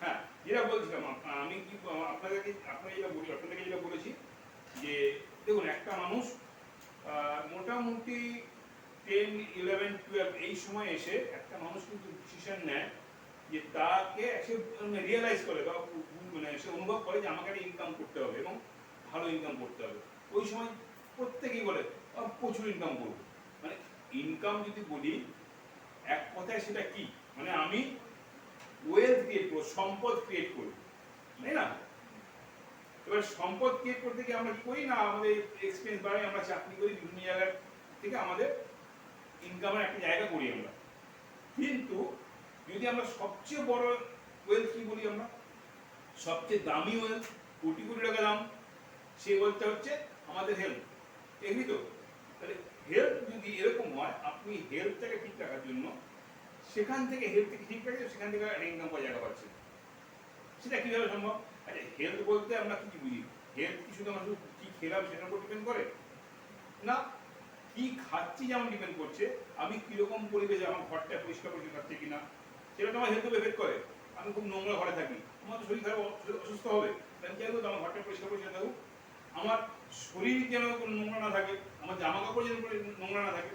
হ্যাঁ, যেটা বলছিলাম আমি কি আপনাদেরকে যেটা বলেছি যে দেখুন একটা মানুষ মোটামুটি 10, 11, 12 এই সময় এসে একটা মানুষ কিন্তু ডিসিশন নেয় যে তাকে সে রিয়েলাইজ করে বা মানে সে অনুভব করে যে আমাকে একটা ইনকাম করতে হবে এবং ভালো ইনকাম করতে হবে। ওই সময় প্রত্যেকেই বলে প্রচুর ইনকাম করবো। মানে ইনকাম যদি বলি এক কথায় সেটা কি, মানে আমি ওয়েলথ ক্রিয়েট করবো, সম্পদ ক্রিয়েট করবো, তাই না? এবার সম্পদ ক্রিয়েট করতে গিয়ে আমরা কি করি না, আমাদের এক্সপেন্স বাড়াই, আমরা চাকরি করি, বিভিন্ন জায়গা থেকে আমাদের ইনকামের একটা জায়গা করি আমরা। কিন্তু যদি আমরা সবচেয়ে বড় ওয়েলথ কি বলি, আমরা সবচেয়ে দামি ওয়েলথ, কোটি কোটি টাকা দাম, সেই ওয়েলথটা হচ্ছে আমাদের হেলথ। এমনি তো তাহলে হেলথ যদি এরকম হয়, আপনি হেলথটাকে ঠিক রাখার জন্য সেখান থেকে হেলথকে ঠিক রাখলে সেখান থেকে ইনকাম করার জায়গা পাচ্ছে। সেটা কিভাবে সম্ভব? আচ্ছা, হেলথ বলতে আমরা কি বুঝি? হেলথ কি শুধু আমরা কি খেলাম সেটার উপর ডিপেন্ড করে না, কি খাচ্ছি যেমন ডিপেন্ড করছে, আমি কিরকম পরিবেশে আমার ঘরটা পরিষ্কার পরিচ্ছন্ন থাকছে কিনা সেটা তো আমার হেলথ উপর এফেক্ট করে। আমি খুব নোংরা ঘরে থাকি, আমার তো শরীর খারাপ, অসুস্থ হবে। তাহলে কি করবো? আমার ঘরটা পরিষ্কার পরিচ্ছন্ন থাকুক, আমার শরীর যেন কোনো নোংরা না থাকে, আমার জামা কাপড় যেন নোংরা না থাকে,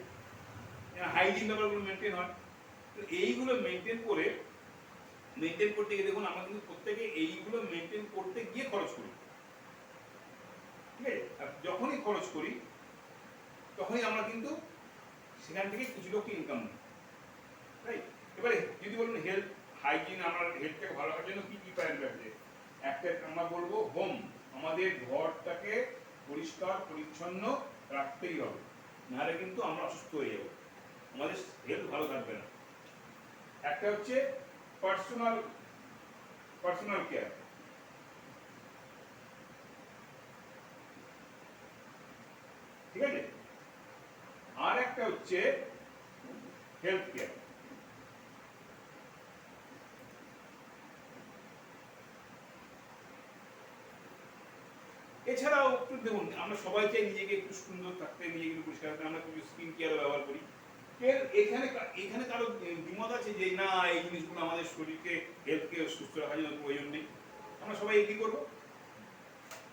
হাইজিন ব্যাপারগুলো মেনটেন হয়। তো এইগুলো মেনটেন করতে গিয়ে দেখুন আমরা কিন্তু প্রত্যেকে এইগুলো মেনটেন করতে গিয়ে খরচ করি, ঠিক আছে? আর যখনই খরচ করি তখনই আমরা কিন্তু সেখান থেকে কিছু লোক ইনকাম নিই, রাইট? এবারে যদি বলুন হেলথ হাইজিন, আমরা হেলথটাকে ভালো রাখার জন্য কি কি প্যারামিটার আছে, একটা আমরা বলবো হোম, আমাদের ঘরটাকে পরিষ্কার পরিচ্ছন্ন রাখতেই হবে, নাহলে কিন্তু আমরা অসুস্থ হয়ে যাবো, আমাদের হেলথ ভালো থাকবে না। একটা হচ্ছে পার্সোনাল কেয়ার, ঠিক আছে? আর একটা হচ্ছে হেলথ কেয়ার। এছাড়াও একটু দেখুন, আমরা সবাই চাই নিজেকে একটু সুন্দর থাকতে, নিজেকে একটু পরিষ্কার রাখতে, আমরা কিছু স্কিন কেয়ার ব্যবহার করি। এখানে কারো দ্বিমত আছে যে না এই জিনিসগুলো আমাদের শরীরকে হেলথকে সুস্থ রাখার জন্য প্রয়োজন নেই, আমরা সবাই এগ্রি করবো,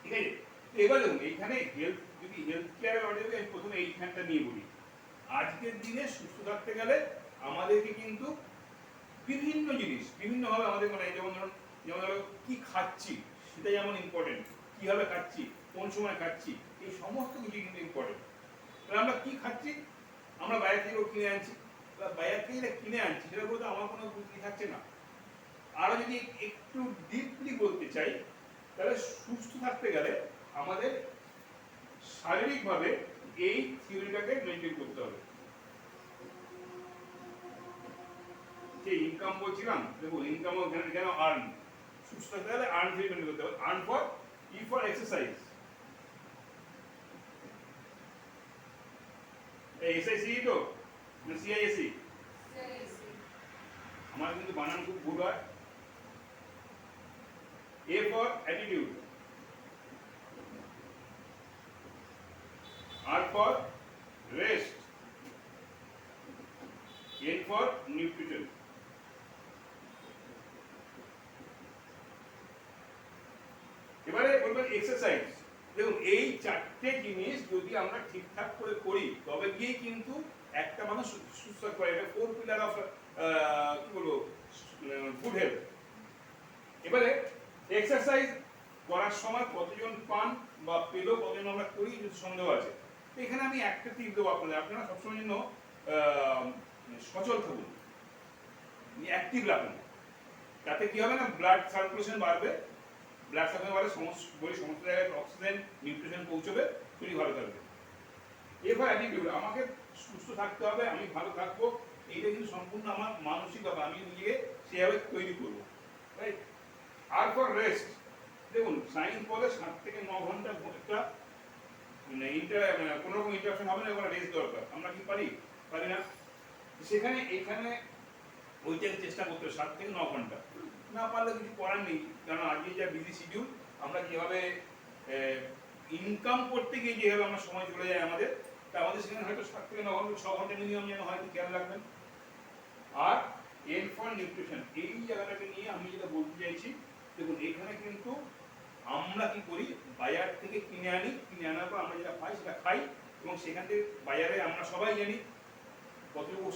ঠিক আছে? তো এবার দেখুন এইখানে হেলথ কেয়ারের অর্ডার আমি প্রথমে এইখানটা নিয়ে বলি। আজকের দিনে সুস্থ থাকতে গেলে আমাদেরকে কিন্তু বিভিন্ন জিনিস বিভিন্নভাবে আমাদের মানে যেমন ধরো কি খাচ্ছি সেটা যেমন ইম্পর্টেন্ট, কিভাবে খাচ্ছি, কোন সময় খাচ্ছি, এই সমস্ত কিছু কিন্তু ইম্পর্টেন্ট। তাহলে আমরা কি খাচ্ছি, আমরা বাইরে থেকেও কিনে আনছি, বাইরে থেকে যেটা কিনে আনছি সেটা বলতে আমার কোনো বুদ্ধি থাকছে না। আরো যদি একটু ডিপলি বলতে চাই, তাহলে সুস্থ থাকতে গেলে আমাদের শারীরিকভাবে এই থিওরিটাকে মেনটেন করতে হবে। যে ইনকাম বলছিলাম, দেখো ইনকাম কেন আর্ন, সুস্থ থাকতে গেলে আর্ন থিওরি মেনটেন করতে হবে। আর্ন ফর এক্সারসাইজ, এসআইসি তো না সিআইএসি, আমার কিন্তু বানান খুব ভুল হয়। A for attitude, R for rest, N for nutrition. এবারে বলবেন এক্সারসাইজ। দেখুন এই চারটে জিনিস যদি আমরা ঠিকঠাক করে করি তবে গিয়ে কিন্তু একটা মানুষ সুস্থ করে। এটা 4 পিলার অফ কি বলবো গুড হেলথ। এবারে এক্সারসাইজ করার সময় কতজন পান বা পেলো, কতজন আমরা করি যদি সন্দেহ আছে। তো এখানে আমি একটা টিপ দেবো আপনাদের, আপনারা সবসময় জন্য সচল থাকুন, অ্যাক্টিভ রাখুন। তাতে কি হবে না, ব্লাড সার্কুলেশন বাড়বে, ব্লাড সার্কুলেশন বাড়লে সমস্ত জায়গায় অক্সিজেন নিউট্রিশন পৌঁছবে, শরীর ভালো থাকবে। এবার অ্যাটিটিউড, আমাকে সুস্থ থাকতে হবে, আমি ভালো থাকবো, এইটা কিন্তু সম্পূর্ণ আমার মানসিকতা, আমি নিজেকে সেভাবে তৈরি করবো, রাইট? আর ফর রেস্ট, দেখুন সায়েন্স বলে 7 থেকে 9 ঘন্টা একটা মানে কোনো রকম ইন্টারাকশন হবে না, এবার রেস্ট দরকার। আমরা কি পারি না, সেখানে এখানে ওইটাকে চেষ্টা করতে হবে 7 থেকে 9 ঘন্টা। না পারলে কিছু করার নেই, কারণ আজকে যা বিজি শিডিউল, আমরা যেভাবে ইনকাম করতে গিয়ে যেভাবে আমরা সময় চলে যায় আমাদের, তা আমাদের সেখানে হয়তো 7 থেকে 9 ঘন্টা 6 ঘন্টা মিনিমাম যেন হয়তো খেয়াল রাখবেন। আর এন ফর নিউট্রিশন, এই জায়গাটাকে নিয়ে আমি যেটা বলতে চাইছি, দেখুন এখানে কিন্তু আমরা কি করি, বাজার থেকে কিনে আনি, কিনে আনার পর আমরা যেটা পাই সেটা খাই, এবং সেখান থেকে বাজারে আমরা সবাই জানি কতটুকু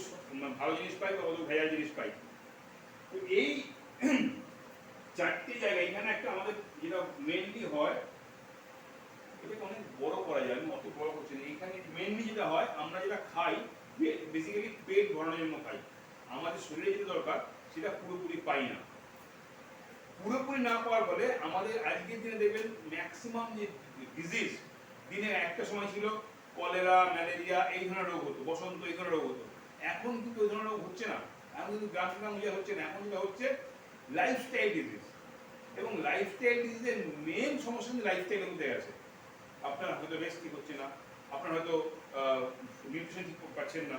ভালো জিনিস পাই বা কতটুকু ভেজাল জিনিস পাই। তো এই চারটি জায়গা, এখানে একটা আমাদের যেটা মেনলি হয়, এটাকে অনেক বড় করা যায়, আমি অত বড় করছি না। এখানে মেনলি যেটা হয়, আমরা যেটা খাই বেসিক্যালি পেট ভরানোর জন্য খাই, আমাদের শরীরে যেটা দরকার সেটা পুরোপুরি পাই না। পুরোপুরি না পাওয়ার ফলে আমাদের আজকের দিনে দেখবেন ম্যাক্সিমাম যে ডিজিজ, দিনে একটা সময় ছিল কলেরা, ম্যালেরিয়া এই ধরনের রোগ হতো, বসন্ত এই ধরনের রোগ হতো, এখন কিন্তু ওই ধরনের রোগ হচ্ছে না, এখন কিন্তু গ্রাম হচ্ছে না, এখন যেটা হচ্ছে লাইফস্টাইল ডিজিজ। এবং লাইফস্টাইল ডিজিজের মেন সমস্যা কিন্তু লাইফস্টাইলের মধ্যে আছে। আপনার হয়তো রেস্ট ঠিক হচ্ছে না, আপনার হয়তো নিউট্রিশন ঠিক পাচ্ছেন না,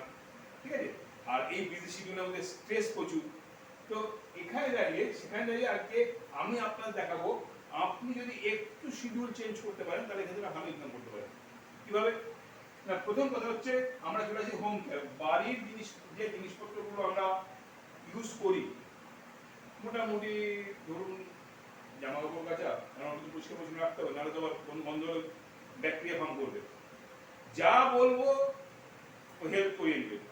ঠিক আছে, আর এই বিজি শিডিউলের মধ্যে স্ট্রেস প্রচুর। তো এখানে দাঁড়িয়ে সেখানে দাঁড়িয়ে আজকে আমি আপনার দেখাবো, আপনি যদি একটু শিডিউল চেঞ্জ করতে পারেন তাহলে এখানে ভালো ইনকাম করতে পারেন। কিভাবে না, প্রথম কথা হচ্ছে আমরা চলে আসি হোম কেয়ার, বাড়ির জিনিস, যে জিনিসপত্রগুলো আমরা ইউজ করি, মোটামুটি ধরুন জামা কাপড় কাচা, আমার পরিষ্কার পরিচ্ছন্ন রাখতে হবে, নাহলে তো আবার বন্ধ ব্যাকটেরিয়া ফার্ম করবে। যা বলবো হেল্প ওরিয়েন্টেড,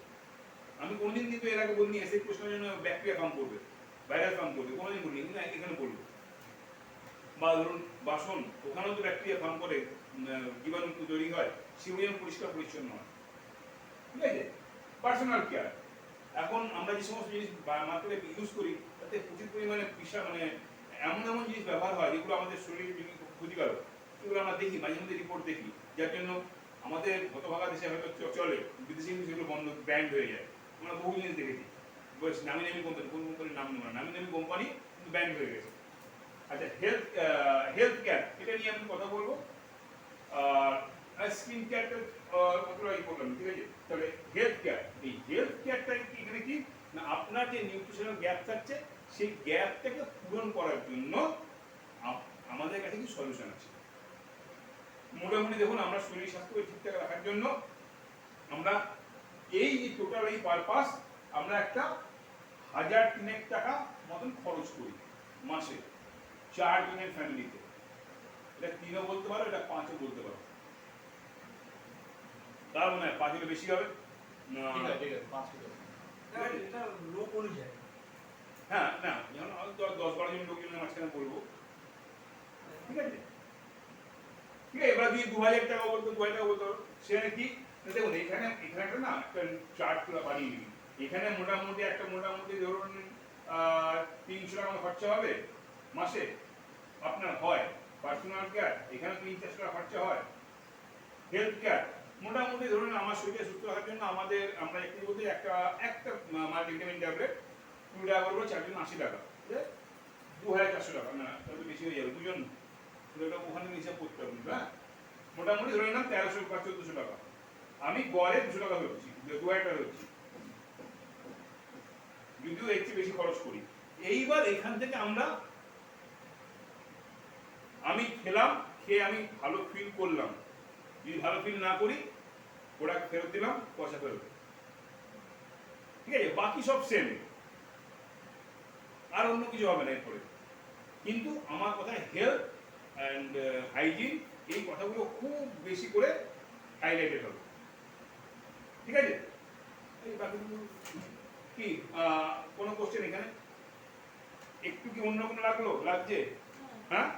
আমি কোনদিন কিন্তু এর আগে বলিনি এসে প্রশ্নের জন্য ব্যাকটেরিয়া ফার্ম করবে, ভাইরাস ফার্ম করবে, কোনোদিন বলিনি, কিন্তু এখানে বলবো। বা ধরুন বাসন, ওখানেও তো ব্যাকটেরিয়া ফার্ম করে, জীবাণু তৈরি হয়, সেগুলো যেন পরিষ্কার পরিচ্ছন্ন হয়, ঠিক আছে। পার্সোনাল কেয়ার, এখন আমরা যে সমস্ত জিনিস মার্কেটে ইউজ করি তাতে প্রচুর পরিমাণে মানে এমন এমন জিনিস ব্যবহার হয় যেগুলো আমাদের শরীরের জন্য ক্ষতিকারক, এগুলো আমরা দেখি, মাঝে মধ্যে রিপোর্ট দেখি, যার জন্য আমাদের হতভাগা দেশে হয়তো চলে, বিদেশি কিন্তু সেগুলো বন্ধ, ব্যান্ড হয়ে যায়। আমরা বহু জিনিস দেখেছি, নামি নামি কোম্পানি, কোন কোম্পানির নাম নেব না, নামি নামি কোম্পানি কিন্তু ব্যান্ড হয়ে গেছে। আচ্ছা, হেলথ কেয়ার, এটা নিয়ে আমি কথা বলবো। স্কিন কেয়ারটা কতটা ই করলাম, ঠিক আছে। তাহলে হেলথ কেয়ার, এই হেলথ কেয়ারটা এখানে কি না, আপনার যে নিউট্রিশনাল গ্যাপ থাকছে সেই গ্যাপটাকে পূরণ করার জন্য আমাদের কাছে কিছু সলিউশন আছে। মোটামুটি দেখুন, আমরা শরীর স্বাস্থ্যকে ঠিকঠাক রাখার জন্য আমরা এই যে টোটাল এই পারপাস, আমরা একটা 1003 টাকা মতন খরচ করি মাসে 4 জনের ফ্যামিলিতে। এটা 3ও বলতে পারো, এটা 5ও বলতে পারো, তার মানে 5 হলে বেশি হবে না, ঠিক আছে 5 এটা লোক অনুযায়ী। হ্যাঁ, না যেমন 10-12 জন লোকজনের মাঝখানে বলবো, ঠিক আছে। ঠিক আছে, এবার যদি 2000 টাকা বলতো, 2000 টাকা বলতো, সেখানে কি দেখুন, এখানে একটা না একটা চার্ট তুলা বানিয়ে নিন। এখানে মোটামুটি ধরুন 300 টাকা খরচা হবে মাসে আপনার হয় পার্সোনাল কেয়ার, এখানে 300-400 টাকা খরচা হয়। হেলথ কেয়ার মোটামুটি ধরুন আমার শরীরকে সুস্থ রাখার জন্য আমরা একটু বলতে একটা মাল্টিভিটামিন ট্যাবলেট 20 টাকা করবো, 4 জন 80 টাকা, 2400 টাকা, না তাহলে বেশি হয়ে যাবে, দুজন ওখানে হিসাব করতে হবে। হ্যাঁ, মোটামুটি ধরে নিলাম 1300 বা 1400 টাকা, আমি গড়ে 200 টাকা হচ্ছি, 2000 টাকা হচ্ছি, যদিও এর চেয়ে বেশি খরচ করি। এইবার এখান থেকে আমি খেলাম, খেয়ে আমি ভালো ফিল করলাম, যদি ভালো ফিল না করি প্রোডাক্ট ফেরত দিলাম, পয়সা ফেরত, ঠিক আছে, বাকি সব সেম, আর অন্য কিছু হবে না এরপরে। কিন্তু আমার কথা হেলথ অ্যান্ড হাইজিন, এই কথাগুলো খুব বেশি করে হাইলাইটেড হবে, ঠিক আছে। এই বাকিগুলো কি কোনো কোশ্চেন এখানে একটু কি অন্য কোনো লাগছে? হ্যাঁ,